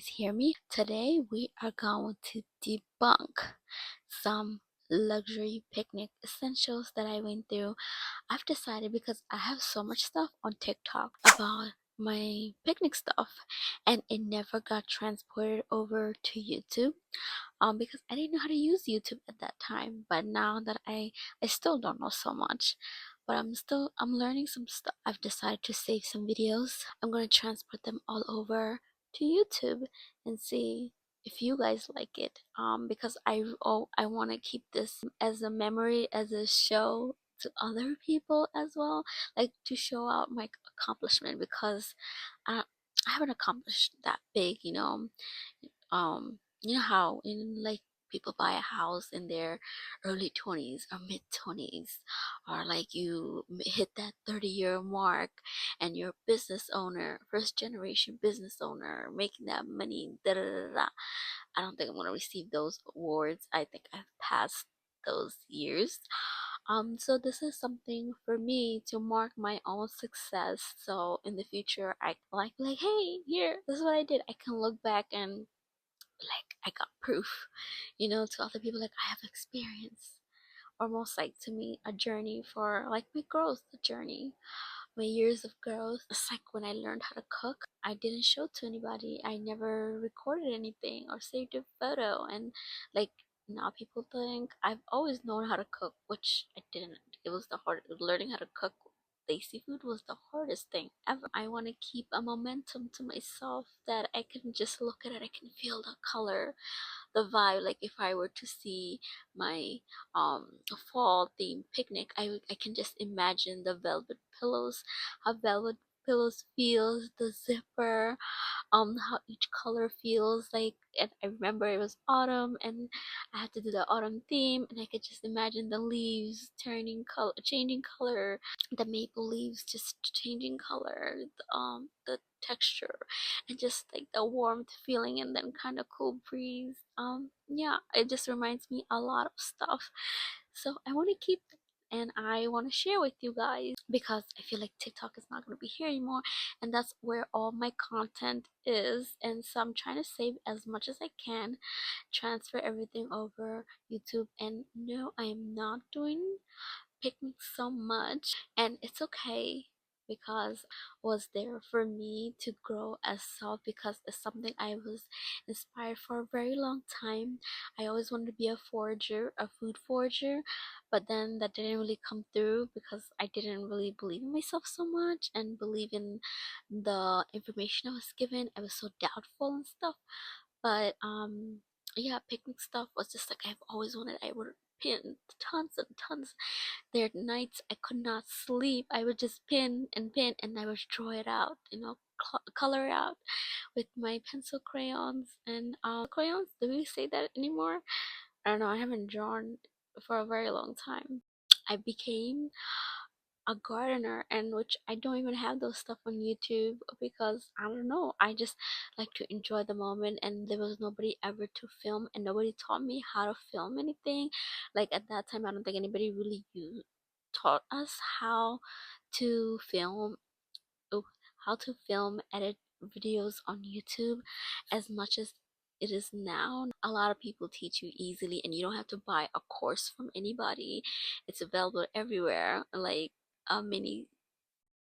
guys hear me? Today we are going to debunk some luxury picnic essentials that I went through. I've decided because I have so much stuff on TikTok about my picnic stuff and it never got transported over to YouTube because I didn't know how to use YouTube at that time. But now that I still don't know so much, but I'm learning some stuff. I've decided to save some videos. I'm gonna transport them all over to YouTube and see if you guys like it. Because I want to keep this as a memory, as a show to other people as well, like to show out my accomplishment because I I haven't accomplished that big, you know how in like people buy a house in their early 20s or mid 20s, or like you hit that 30-year mark and you're a business owner, first generation business owner, making that money, da da da da. I don't think I'm going to receive those awards. I think I've passed those years. So this is something for me to mark my own success, so in the future I like hey, here, this is what I did. I can look back and like I got proof, to other people, like I have experience. Almost like to me a journey for like my growth journey, my years of growth. It's like when I learned how to cook, I didn't show to anybody. I never recorded anything or saved a photo, and like now people think I've always known how to cook, which I didn't. It was the hard learning how to cook Lazy food was the hardest thing ever. I want to keep a momentum to myself that I can just look at it, I can feel the color, the vibe. Like if I were to see my fall theme picnic, I can just imagine the velvet pillows, how velvet pillows feels, the zipper, how each color feels like. And I remember it was autumn and I had to do the autumn theme, and I could just imagine the leaves turning color, changing color, the maple leaves just changing color, the texture, and just like the warmth feeling, and then kind of cool breeze. Yeah, it just reminds me a lot of stuff, so I want to keep it, and I want to share with you guys because I feel like TikTok is not going to be here anymore, and that's where all my content is. And so I'm trying to save as much as I can, transfer everything over YouTube. And no, I am not doing picnic so much, and it's okay because was there for me to grow as self, because it's something I was inspired for a very long time. I always wanted to be a forager, a food forager, but then that didn't really come through because I didn't really believe in myself so much and believe in the information I was given. I was so doubtful and stuff. But yeah, picnic stuff was just like I've always wanted. I would pin tons and tons. There are nights I could not sleep. I would just pin and I would draw it out, color it out with my pencil crayons and crayons. Do we say that anymore? I don't know. I haven't drawn for a very long time. I became a gardener, and which I don't even have those stuff on YouTube because I don't know, I just like to enjoy the moment, and there was nobody ever to film and nobody taught me how to film anything. Like at that time I don't think anybody really taught us how to film, oh, edit videos on YouTube as much as it is now. A lot of people teach you easily and you don't have to buy a course from anybody. It's available everywhere, like a mini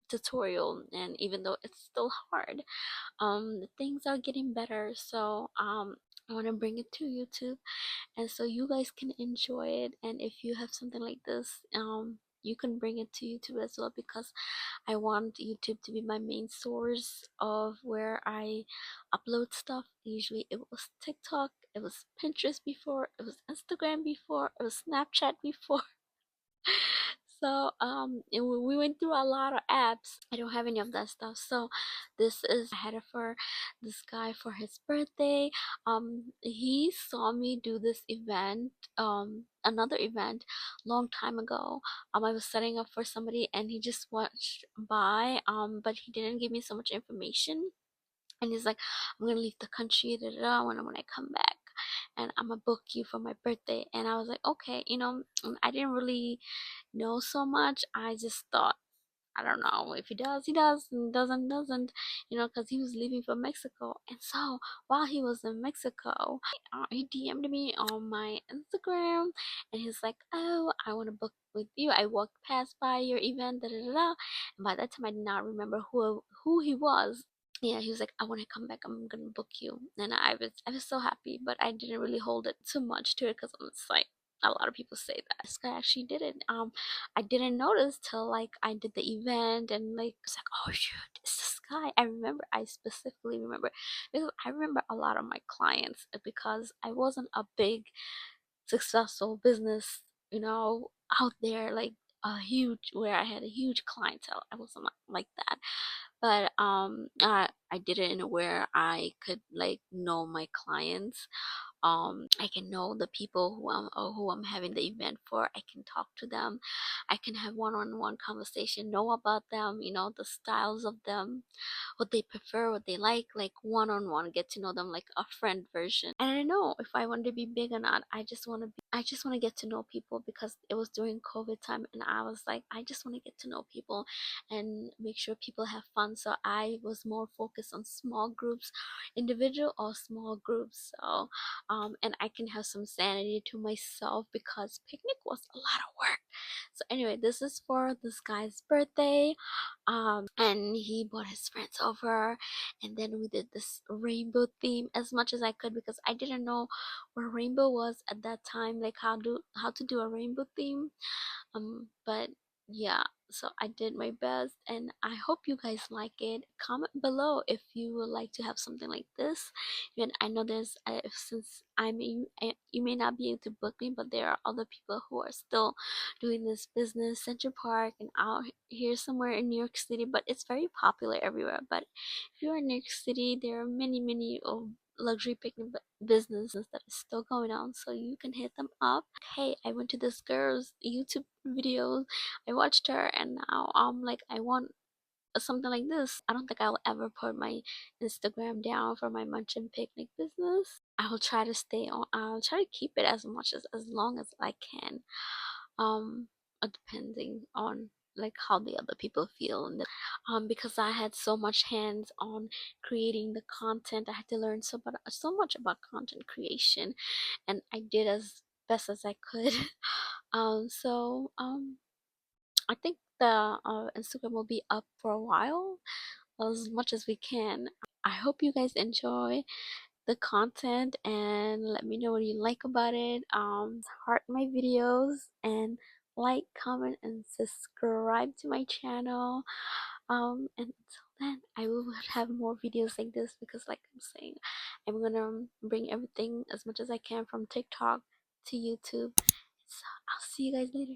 tutorial. And even though it's still hard, things are getting better. So I want to bring it to YouTube, and so you guys can enjoy it. And if you have something like this, you can bring it to YouTube as well, because I want YouTube to be my main source of where I upload stuff. Usually it was TikTok, it was Pinterest before, it was Instagram before, it was Snapchat before. So and we went through a lot of apps. I don't have any of that stuff. So this is I had it for this guy for his birthday. He saw me do this event, another event long time ago. I was setting up for somebody and he just watched by, but he didn't give me so much information. And he's like, I'm gonna leave the country, da, da, da, when I come back, and I'm gonna book you for my birthday. And I was like, okay, I didn't really know so much. I just thought I don't know if he does, he does, and doesn't, because he was leaving for Mexico. And so while he was in Mexico, he DM'd me on my Instagram, and he's like, "Oh, I want to book with you. I walked past by your event, da da da da." And by that time, I did not remember who he was. Yeah, he was like, "I want to come back. I'm gonna book you," and I was so happy, but I didn't really hold it too much to it because it's like a lot of people say that this guy actually did it. I didn't notice till like I did the event, and like it's like, oh shoot, it's this guy. I specifically remember because I remember a lot of my clients because I wasn't a big successful business, out there like a huge where I had a huge clientele. I wasn't like that, but I did it in a where I could like know my clients. I can know the people who I'm having the event for. I can talk to them. I can have one-on-one conversation, know about them, the styles of them, what they prefer, what they like one-on-one, get to know them like a friend version. And I don't know if I want to be big or not. I just want to get to know people because it was during COVID time, and I was like, I just want to get to know people and make sure people have fun. So I was more focused on small groups, individual or small groups. So and I can have some sanity to myself because picnic was a lot of work. So anyway, this is for this guy's birthday, and he brought his friends over, and then we did this rainbow theme as much as I could because I didn't know where rainbow was at that time, like how to do a rainbow theme. But yeah, so I did my best, and I hope you guys like it. Comment below if you would like to have something like this. And I know there's since you may not be able to book me, but there are other people who are still doing this business, Central Park and out here somewhere in New York City, but it's very popular everywhere. But if you're in New York City, there are many luxury picnic businesses that is still going on, so you can hit them up. Hey, I went to this girl's YouTube videos, I watched her, and now like I want something like this. I don't think I'll ever put my Instagram down for my munch and picnic business. I will try to stay on. I'll try to keep it as long as I can. Um, depending on like how the other people feel, and because I had so much hands on creating the content. I had to learn so much about content creation, and I did as best as I could. So I think the Instagram will be up for a while, as much as we can. I hope you guys enjoy the content and let me know what you like about it. Heart my videos and like, comment, and subscribe to my channel. And until then, I will have more videos like this because, like I'm saying, I'm gonna bring everything as much as I can from TikTok to YouTube. So I'll see you guys later.